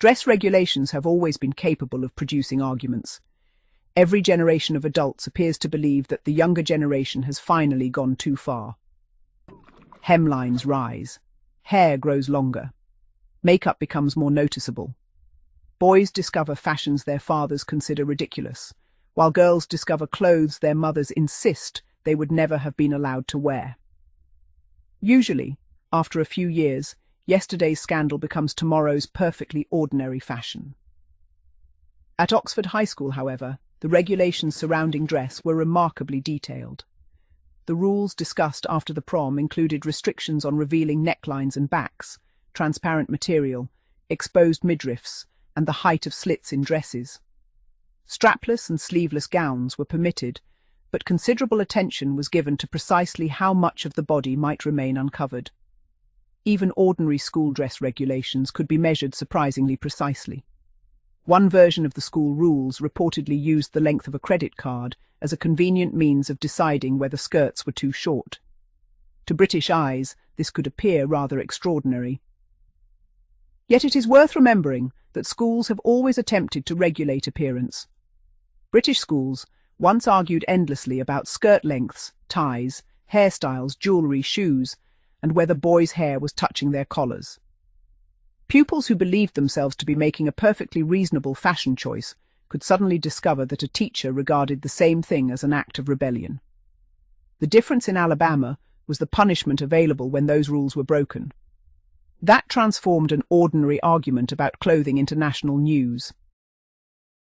Dress regulations have always been capable of producing arguments. Every generation of adults appears to believe that the younger generation has finally gone too far. Hemlines rise. Hair grows longer. Makeup becomes more noticeable. Boys discover fashions their fathers consider ridiculous, while girls discover clothes their mothers insist they would never have been allowed to wear. Usually, after a few years, yesterday's scandal becomes tomorrow's perfectly ordinary fashion. At Oxford High School, however, the regulations surrounding dress were remarkably detailed. The rules discussed after the prom included restrictions on revealing necklines and backs, transparent material, exposed midriffs, and the height of slits in dresses. Strapless and sleeveless gowns were permitted, but considerable attention was given to precisely how much of the body might remain uncovered. Even ordinary school dress regulations could be measured surprisingly precisely. One version of the school rules reportedly used the length of a credit card as a convenient means of deciding whether skirts were too short. To British eyes, this could appear rather extraordinary. Yet it is worth remembering that schools have always attempted to regulate appearance. British schools once argued endlessly about skirt lengths, ties, hairstyles, jewellery, shoes, and whether boys' hair was touching their collars. Pupils who believed themselves to be making a perfectly reasonable fashion choice could suddenly discover that a teacher regarded the same thing as an act of rebellion. The difference in Alabama was the punishment available when those rules were broken. That transformed an ordinary argument about clothing into national news.